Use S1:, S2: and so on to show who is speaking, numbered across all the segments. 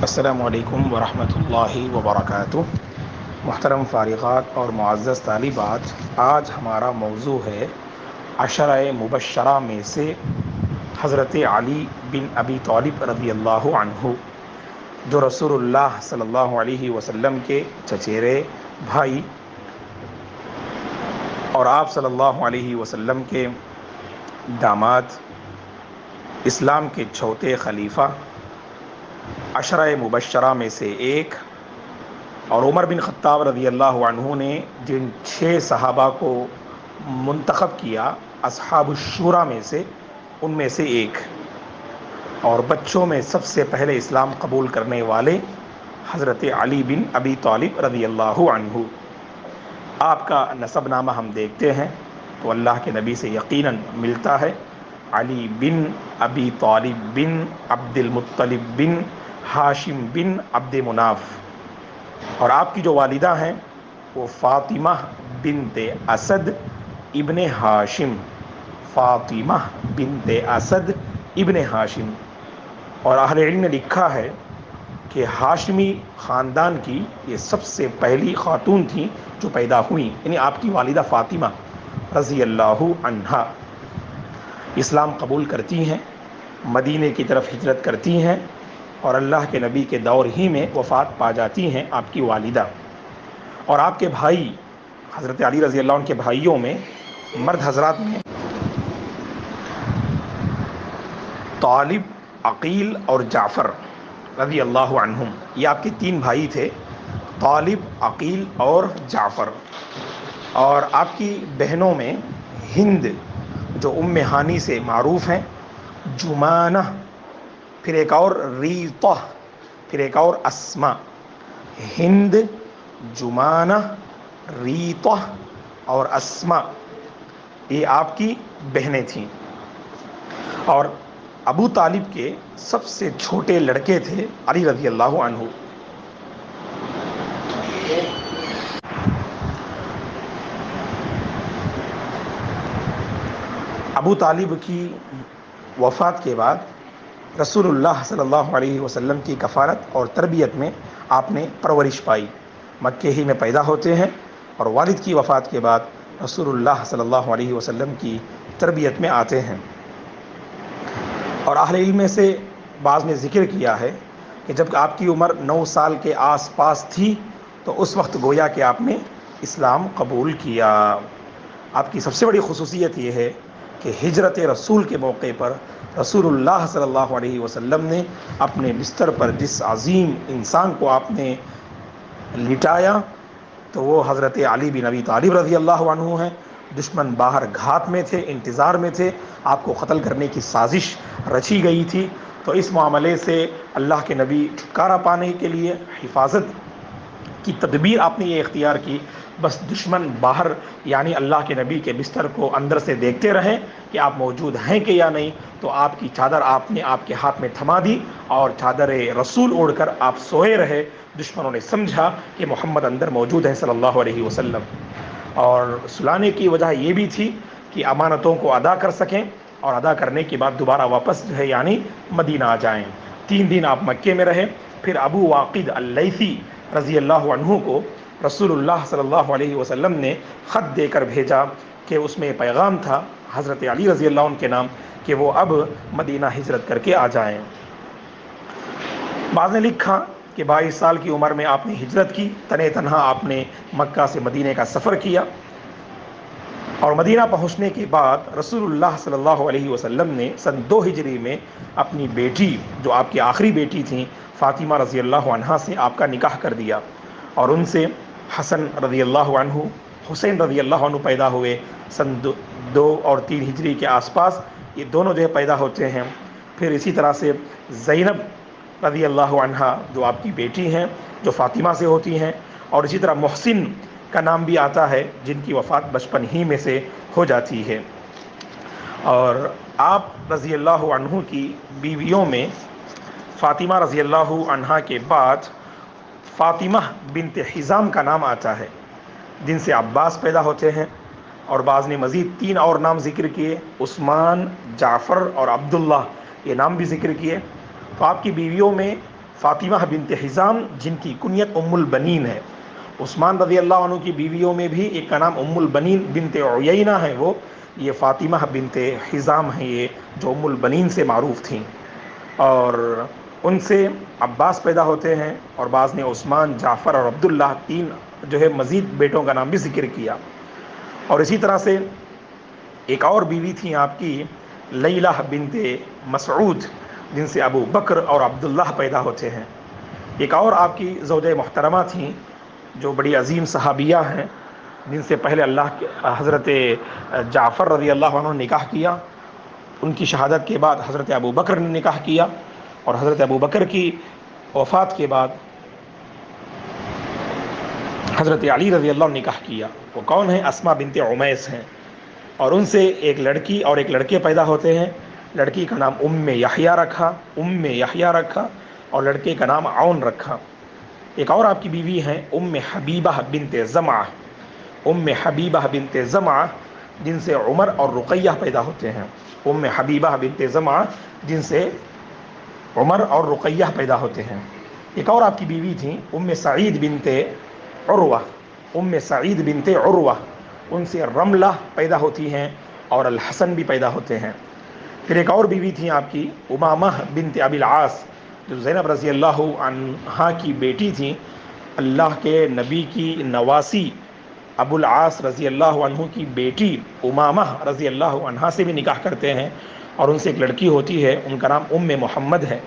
S1: السلام علیکم ورحمۃ اللہ وبرکاتہ۔ محترم فارغات اور معزز طالبات، آج ہمارا موضوع ہے عشرہ مبشرہ میں سے حضرت علی بن ابی طالب رضی اللہ عنہ، جو رسول اللہ صلی اللہ علیہ وسلم کے چچیرے بھائی اور آپ صلی اللہ علیہ وسلم کے داماد، اسلام کے چوتھے خلیفہ، عشرہ مبشرہ میں سے ایک، اور عمر بن خطاب رضی اللہ عنہ نے جن 6 صحابہ کو منتخب کیا اصحاب الشورى میں سے، ان میں سے ایک، اور بچوں میں سب سے پہلے اسلام قبول کرنے والے حضرت علی بن ابی طالب رضی اللہ عنہ۔ آپ کا نسب نامہ ہم دیکھتے ہیں تو اللہ کے نبی سے یقیناً ملتا ہے، علی بن ابی طالب بن عبد المطلب بن ہاشم بن عبد مناف، اور آپ کی جو والدہ ہیں وہ فاطمہ بنت اسد ابن ہاشم، فاطمہ بنت اسد ابن ہاشم۔ اور اہل علم نے لکھا ہے کہ ہاشمی خاندان کی یہ سب سے پہلی خاتون تھیں جو پیدا ہوئیں، یعنی آپ کی والدہ فاطمہ رضی اللہ عنہا اسلام قبول کرتی ہیں، مدینے کی طرف ہجرت کرتی ہیں، اور اللہ کے نبی کے دور ہی میں وفات پا جاتی ہیں آپ کی والدہ۔ اور آپ کے بھائی حضرت علی رضی اللہ عنہ کے بھائیوں میں مرد حضرات میں طالب، عقیل اور جعفر رضی اللہ عنہم، یہ آپ کے 3 بھائی تھے، طالب، عقیل اور جعفر۔ اور آپ کی بہنوں میں ہند، جو ام ہانی سے معروف ہیں، جمانہ، پھر ایک اور ریطہ، پھر ایک اور اسما، ہند، جمانہ، ریطہ اور اسما، یہ آپ کی بہنیں تھیں۔ اور ابو طالب کے سب سے چھوٹے لڑکے تھے علی رضی اللہ عنہ۔ ابو طالب کی وفات کے بعد رسول اللہ صلی اللہ علیہ وسلم کی کفالت اور تربیت میں آپ نے پرورش پائی، مکے ہی میں پیدا ہوتے ہیں، اور والد کی وفات کے بعد رسول اللہ صلی اللہ علیہ وسلم کی تربیت میں آتے ہیں۔ اور اہل علم میں سے بعض نے ذکر کیا ہے کہ جب آپ کی عمر 9 سال کے آس پاس تھی تو اس وقت گویا کہ آپ نے اسلام قبول کیا۔ آپ کی سب سے بڑی خصوصیت یہ ہے کہ ہجرت رسول کے موقع پر رسول اللہ صلی اللہ علیہ وسلم نے اپنے بستر پر جس عظیم انسان کو آپ نے لٹایا تو وہ حضرت علی بن ابی طالب رضی اللہ عنہ ہیں۔ دشمن باہر گھات میں تھے، انتظار میں تھے، آپ کو قتل کرنے کی سازش رچی گئی تھی، تو اس معاملے سے اللہ کے نبی چھٹکارا پانے کے لیے حفاظت کی تدبیر آپ نے یہ اختیار کی، بس دشمن باہر یعنی اللہ کے نبی کے بستر کو اندر سے دیکھتے رہیں کہ آپ موجود ہیں کہ یا نہیں، تو آپ کی چادر آپ نے آپ کے ہاتھ میں تھما دی اور چادر رسول اوڑھ کر آپ سوئے رہے۔ دشمنوں نے سمجھا کہ محمد اندر موجود ہیں صلی اللہ علیہ وسلم، اور سلانے کی وجہ یہ بھی تھی کہ امانتوں کو ادا کر سکیں، اور ادا کرنے کے بعد دوبارہ واپس جو ہے یعنی مدینہ آ جائیں۔ 3 دن آپ مکے میں رہے، پھر ابو واقد اللیثی رضی اللہ عنہ کو رسول اللہ صلی اللہ علیہ وسلم نے خط دے کر بھیجا کہ اس میں پیغام تھا حضرت علی رضی اللہ عنہ کے نام کہ وہ اب مدینہ ہجرت کر کے آ جائیں۔ بعض نے لکھا کہ 22 سال کی عمر میں آپ نے ہجرت کی، تنہا تنہا آپ نے مکہ سے مدینہ کا سفر کیا، اور مدینہ پہنچنے کے بعد رسول اللہ صلی اللہ علیہ وسلم نے سن 2 ہجری میں اپنی بیٹی، جو آپ کی آخری بیٹی تھیں، فاطمہ رضی اللہ عنہا سے آپ کا نکاح کر دیا، اور ان سے حسن رضی اللہ عنہ، حسین رضی اللہ عنہ پیدا ہوئے۔ سن 2 اور 3 ہجری کے آس پاس یہ دونوں جو پیدا ہوتے ہیں۔ پھر اسی طرح سے زینب رضی اللہ عنہا جو آپ کی بیٹی ہیں، جو فاطمہ سے ہوتی ہیں، اور اسی طرح محسن کا نام بھی آتا ہے جن کی وفات بچپن ہی میں سے ہو جاتی ہے۔ اور آپ رضی اللہ عنہ کی بیویوں میں فاطمہ رضی اللہ عنہا کے بعد فاطمہ بنت حزام کا نام آتا ہے، جن سے عباس پیدا ہوتے ہیں، اور بعض نے مزید 3 اور نام ذکر کیے، عثمان، جعفر اور عبداللہ، یہ نام بھی ذکر کیے۔ تو آپ کی بیویوں میں فاطمہ بنت حزام جن کی کنیت ام البنین ہے. عثمان رضی اللہ عنہ کی بیویوں میں بھی ایک کا نام ام البنین بنت عیینہ ہے، وہ یہ فاطمہ بنت حزام ہیں، یہ جو ام البنین سے معروف تھیں. اور ان سے عباس پیدا ہوتے ہیں، اور بعض نے عثمان، جعفر اور عبداللہ تین جو ہے مزید بیٹوں کا نام بھی ذکر کیا. اور اسی طرح سے ایک اور بیوی تھیں آپ کی لیلہ بنت مسعود، جن سے ابو بکر اور عبداللہ پیدا ہوتے ہیں. ایک اور آپ کی زوجہ محترمہ تھیں جو بڑی عظیم صحابیہ ہیں، جن سے پہلے اللہ کے حضرت جعفر رضی اللہ عنہ نے نکاح کیا. ان کی شہادت کے بعد حضرت ابو بکر نے نکاح کیا، اور حضرت ابو بکر کی وفات کے بعد حضرت علی رضی اللہ عنہ نے نکاح کیا. وہ کون ہیں؟ اسماء بنت عمیس ہیں. اور ان سے ایک لڑکی اور ایک لڑکے پیدا ہوتے ہیں. لڑکی کا نام ام یحییٰ رکھا اور لڑکے کا نام عون رکھا. ایک اور آپ کی بیوی ہیں ام حبیبہ بنت زمعہ جن سے عمر اور رقیہ پیدا ہوتے ہیں. ام حبیبہ بنت زمعہ جن سے عمر اور رقیہ پیدا ہوتے ہیں. ایک اور آپ کی بیوی تھیں ام سعید بنت عروہ، ان سے رملہ پیدا ہوتی ہیں اور الحسن بھی پیدا ہوتے ہیں. پھر ایک اور بیوی تھیں آپ کی امامہ بنت ابی العاص، جو زینب رضی اللہ عنہا کی بیٹی تھیں. اللہ کے نبی کی نواسی ابو العاص رضی اللہ عنہ کی بیٹی امامہ رضی اللہ عنہا سے بھی نکاح کرتے ہیں، اور ان سے ایک لڑکی ہوتی ہے، ان کا نام ام محمد ہے.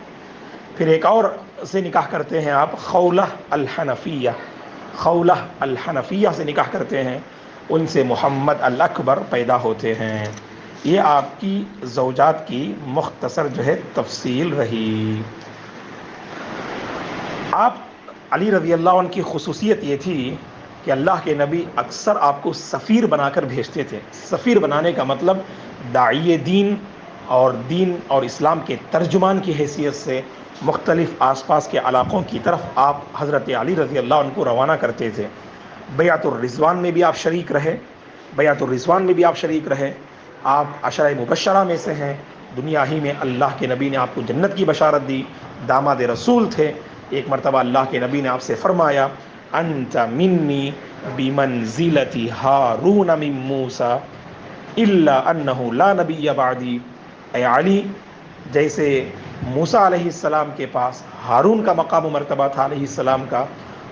S1: پھر ایک اور سے نکاح کرتے ہیں آپ خولہ الحنفیہ سے نکاح کرتے ہیں، ان سے محمد الاکبر پیدا ہوتے ہیں. یہ آپ کی زوجات کی مختصر جو ہے تفصیل رہی. آپ علی رضی اللہ عنہ کی خصوصیت یہ تھی کہ اللہ کے نبی اکثر آپ کو سفیر بنا کر بھیجتے تھے. سفیر بنانے کا مطلب داعی دین اور اسلام کے ترجمان کی حیثیت سے مختلف آس پاس کے علاقوں کی طرف آپ حضرت علی رضی اللہ عنہ کو روانہ کرتے تھے. بیعت الرضوان میں بھی آپ شریک رہے. آپ عشرہ مبشرہ میں سے ہیں. دنیا ہی میں اللہ کے نبی نے آپ کو جنت کی بشارت دی. داماد رسول تھے. ایک مرتبہ اللہ کے نبی نے آپ سے فرمایا انت منی بمنزلت ہارون من موسیٰ الا انہ لا نبی بعدی. اے علی، جیسے موسیٰ علیہ السلام کے پاس ہارون کا مقام و مرتبہ تھا علیہ السلام کا،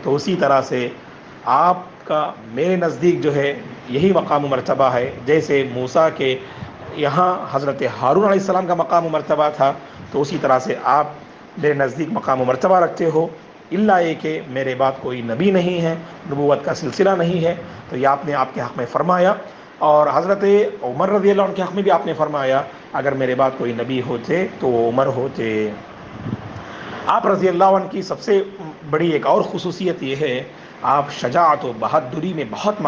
S1: تو اسی طرح سے آپ کا میرے نزدیک جو ہے یہی مقام و مرتبہ ہے. جیسے موسیٰ کے یہاں حضرت ہارون علیہ السلام کا مقام و مرتبہ تھا، تو اسی طرح سے آپ میرے نزدیک مقام و مرتبہ رکھتے ہو، الا یہ کہ میرے بعد کوئی نبی نہیں ہے، نبوت کا سلسلہ نہیں ہے. تو یہ آپ نے آپ کے حق میں فرمایا. اور حضرت عمر رضی اللہ عنہ کے حق میں بھی آپ نے فرمایا اگر میرے بعد کوئی نبی ہوتے تو وہ عمر ہوتے. آپ رضی اللہ عنہ کی سب سے بڑی ایک اور خصوصیت یہ ہے، آپ شجاعت و بہادری میں بہت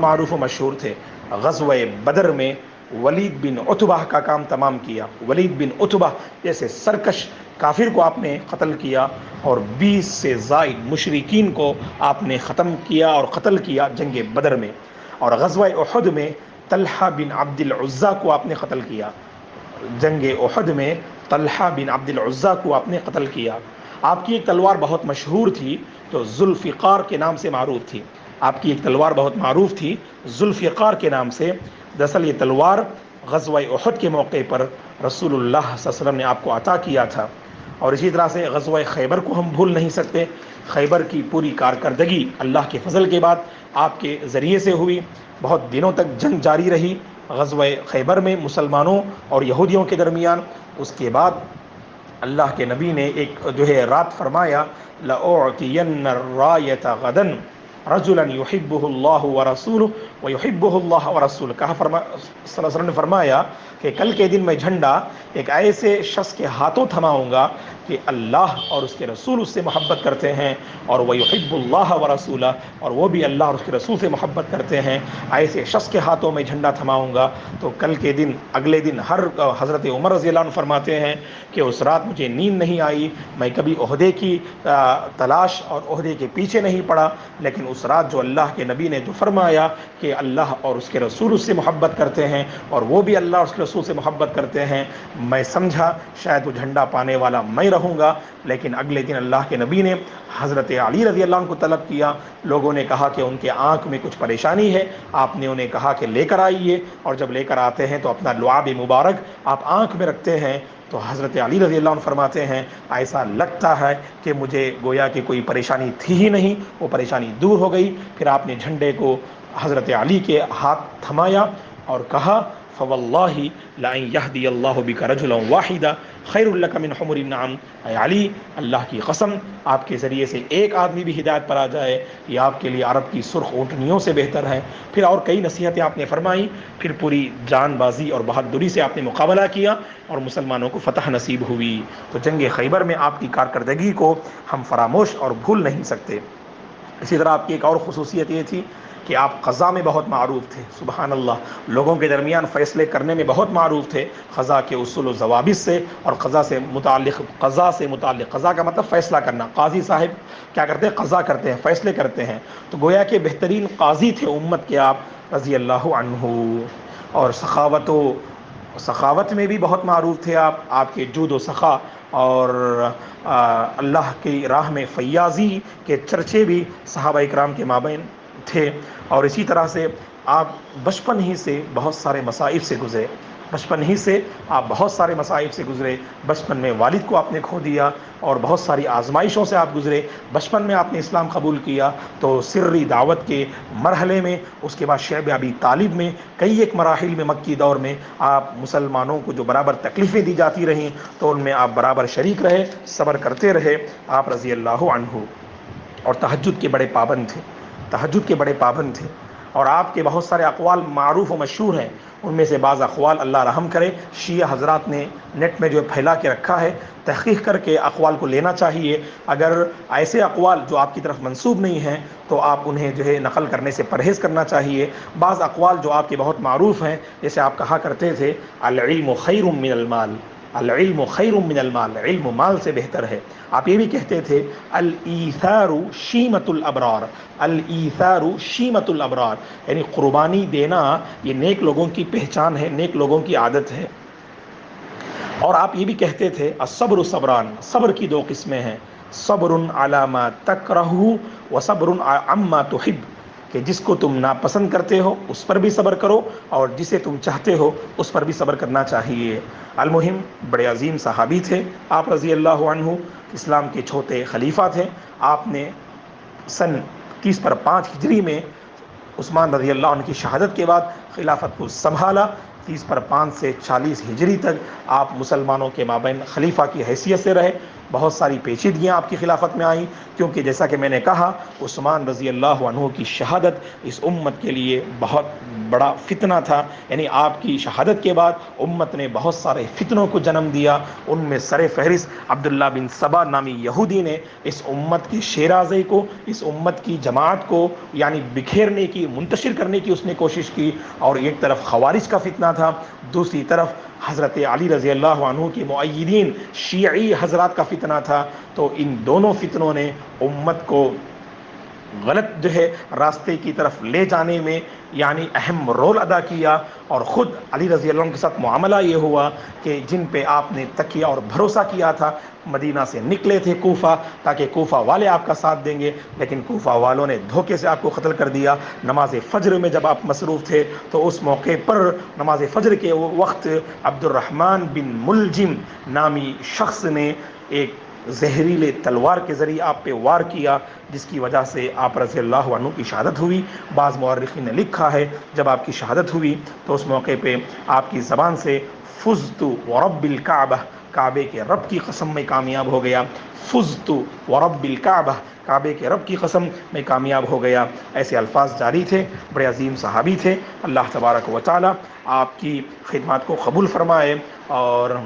S1: معروف و مشہور تھے. غزوہ بدر میں ولید بن عتبہ کا کام تمام کیا. ولید بن عتبہ جیسے سرکش کافر کو آپ نے قتل کیا، اور 20 سے زائد مشرکین کو آپ نے ختم کیا اور قتل کیا جنگ بدر میں. اور غزوہ احد میں طلحہ بن عبد العزیٰ کو آپ نے قتل کیا. جنگ احد میں طلحہ بن عبد العزیٰ کو آپ نے قتل کیا. آپ کی ایک تلوار بہت مشہور تھی جو ذوالفقار کے نام سے معروف تھی. ذوالفقار کے نام سے. دراصل یہ تلوار غزوہ احد کے موقع پر رسول اللہ صلی اللہ علیہ وسلم نے آپ کو عطا کیا تھا. اور اسی طرح سے غزوہ خیبر کو ہم بھول نہیں سکتے. خیبر کی پوری کارکردگی اللہ کے فضل کے بعد آپ کے ذریعے سے ہوئی. بہت دنوں تک جنگ جاری رہی غزوہ خیبر میں مسلمانوں اور یہودیوں کے درمیان. اس کے بعد اللہ کے نبی نے ایک جو ہے رات فرمایا لَأُعْتِيَنَّ الرَّایَةَ غَدًا رَجُلًا يُحِبُّهُ اللَّهُ وَرَسُولُهُ وَيُحِبُّهُ اللَّهُ وَرَسُولُهُ. کہا صلی اللہ علیہ وسلم نے فرمایا کہ کل کے دن میں جھنڈا ایک ایسے شخص کے ہاتھوں تھماؤں گا کہ اللہ اور اس کے رسول اس سے محبت کرتے ہیں، اور وَيُحِبُّ اللَّهَ وَرَسُولَهُ، اور وہ بھی اللہ اور اس کے رسول سے محبت کرتے ہیں. ایسے شخص کے ہاتھوں میں جھنڈا تھماؤں گا. تو کل کے دن اگلے دن حضرت عمر رضی اللہ عنہ فرماتے ہیں کہ اس رات مجھے نیند نہیں آئی. میں کبھی عہدے کی تلاش اور عہدے کے پیچھے نہیں پڑا، لیکن اس رات جو اللہ کے نبی نے جو فرمایا کہ کہ اللہ اور اس کے رسول اس سے محبت کرتے ہیں اور وہ بھی اللہ اور اس کے رسول سے محبت کرتے ہیں. میں سمجھا شاید وہ جھنڈا پانے والا میں رہوں گا، لیکن اگلے دن اللہ کے نبی نے حضرت علی رضی اللہ عنہ کو طلب کیا. لوگوں نے کہا کہ ان کے آنکھ میں کچھ پریشانی ہے. آپ نے انہیں کہا کہ لے کر آئیے، اور جب لے کر آتے ہیں تو اپنا لعاب مبارک آپ آنکھ میں رکھتے ہیں. تو حضرت علی رضی اللہ عنہ فرماتے ہیں ایسا لگتا ہے کہ مجھے گویا کہ کوئی پریشانی تھی ہی نہیں، وہ پریشانی دور ہو گئی. پھر آپ نے جھنڈے کو حضرت علی کے ہاتھ تھمایا اور کہا فواللہ لئن یہدی اللہ بک رجلا واحدا خیر لک من حمر النعم. اے علی، اللہ کی قسم، آپ کے ذریعے سے ایک آدمی بھی ہدایت پر آ جائے یہ آپ کے لیے عرب کی سرخ اونٹنیوں سے بہتر ہے. پھر اور کئی نصیحتیں آپ نے فرمائی. پھر پوری جان بازی اور بہادری سے آپ نے مقابلہ کیا اور مسلمانوں کو فتح نصیب ہوئی. تو جنگ خیبر میں آپ کی کارکردگی کو ہم فراموش اور بھول نہیں سکتے. اسی طرح آپ کی ایک اور خصوصیت یہ تھی کہ آپ قضا میں بہت معروف تھے. سبحان اللہ، لوگوں کے درمیان فیصلے کرنے میں بہت معروف تھے، قضا کے اصول و ضوابط سے اور قضا سے متعلق. قضا کا مطلب فیصلہ کرنا. قاضی صاحب کیا کرتے ہیں؟ قضا کرتے ہیں، فیصلے کرتے ہیں. تو گویا کہ بہترین قاضی تھے امت کے آپ رضی اللہ عنہ. اور سخاوت میں بھی بہت معروف تھے آپ کے جود و سخا اور اللہ کی راہ میں فیاضی کے چرچے بھی صحابہ اکرام کے مابین تھے. اور اسی طرح سے آپ بچپن ہی سے بہت سارے مصائب سے گزرے. بچپن میں والد کو آپ نے کھو دیا اور بہت ساری آزمائشوں سے آپ گزرے. بچپن میں آپ نے اسلام قبول کیا تو سری دعوت کے مرحلے میں، اس کے بعد شیب ابی طالب میں، کئی ایک مراحل میں مکی دور میں آپ مسلمانوں کو جو برابر تکلیفیں دی جاتی رہیں تو ان میں آپ برابر شریک رہے، صبر کرتے رہے آپ رضی اللہ عنہ. اور تہجد کے بڑے پابند تھے. اور آپ کے بہت سارے اقوال معروف و مشہور ہیں. ان میں سے بعض اقوال اللہ رحم کرے شیعہ حضرات نے نیٹ میں جو پھیلا کے رکھا ہے، تحقیق کر کے اقوال کو لینا چاہیے. اگر ایسے اقوال جو آپ کی طرف منسوب نہیں ہیں تو آپ انہیں جو ہے نقل کرنے سے پرہیز کرنا چاہیے. بعض اقوال جو آپ کے بہت معروف ہیں، جیسے آپ کہا کرتے تھے العلم خیر من المال، العلم خیر من المال، علم مال سے بہتر ہے. آپ یہ بھی کہتے تھے الایثار شیمت الابرار، الایثار شیمت الابرار، یعنی قربانی دینا یہ نیک لوگوں کی پہچان ہے، نیک لوگوں کی عادت ہے. اور آپ یہ بھی کہتے تھے الصبر صبران، صبر کی دو قسمیں ہیں، صبر علی ما تکرہ وصبر عما تحب، کہ جس کو تم ناپسند کرتے ہو اس پر بھی صبر کرو اور جسے تم چاہتے ہو اس پر بھی صبر کرنا چاہیے. المہم بڑے عظیم صحابی تھے آپ رضی اللہ عنہ، اسلام کے چھوٹے خلیفہ تھے. آپ نے سن 30/5 ہجری میں عثمان رضی اللہ عنہ کی شہادت کے بعد خلافت کو سنبھالا. 30/5 سے 40 ہجری تک آپ مسلمانوں کے مابین خلیفہ کی حیثیت سے رہے. بہت ساری پیچیدگیاں آپ کی خلافت میں آئیں، کیونکہ جیسا کہ میں نے کہا عثمان رضی اللہ عنہ کی شہادت اس امت کے لیے بہت بڑا فتنہ تھا. یعنی آپ کی شہادت کے بعد امت نے بہت سارے فتنوں کو جنم دیا. ان میں سر فہرست عبداللہ بن سبا نامی یہودی نے اس امت کی شیرازی کو، اس امت کی جماعت کو یعنی بکھیرنے کی، منتشر کرنے کی اس نے کوشش کی. اور ایک طرف خوارج کا فتنہ تھا، دوسری طرف حضرت علی رضی اللہ عنہ کی مؤیدین شیعی حضرات کا فتنہ تھا. تو ان دونوں فتنوں نے امت کو غلط جو ہے راستے کی طرف لے جانے میں یعنی اہم رول ادا کیا. اور خود علی رضی اللہ عنہ کے ساتھ معاملہ یہ ہوا کہ جن پہ آپ نے تکیہ اور بھروسہ کیا تھا، مدینہ سے نکلے تھے کوفہ تاکہ کوفہ والے آپ کا ساتھ دیں گے، لیکن کوفہ والوں نے دھوکے سے آپ کو قتل کر دیا. نماز فجر میں جب آپ مصروف تھے تو اس موقع پر نماز فجر کے وقت عبد الرحمن بن ملجم نامی شخص نے ایک زہریلے تلوار کے ذریعے آپ پہ وار کیا، جس کی وجہ سے آپ رضی اللہ عنہ کی شہادت ہوئی. بعض مورخین نے لکھا ہے جب آپ کی شہادت ہوئی تو اس موقع پہ آپ کی زبان سے فزت ورب الکعبہ، کعبے کے رب کی قسم میں کامیاب ہو گیا، فزت ورب الکعبہ، کعبے کے رب کی قسم میں کامیاب ہو گیا، ایسے الفاظ جاری تھے. بڑے عظیم صحابی تھے. اللہ تبارک و تعالی آپ کی خدمات کو قبول فرمائے اور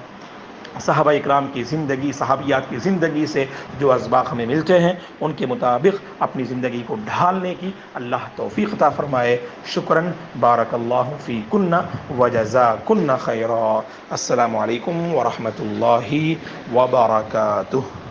S1: صحابہ اکرام کی زندگی، صحابیات کی زندگی سے جو اسباق ہمیں ملتے ہیں ان کے مطابق اپنی زندگی کو ڈھالنے کی اللہ توفیق عطا فرمائے. شکراً، بارک اللہ فیکن وجزاکن خیرا. السلام علیکم ورحمۃ اللہ وبرکاتہ.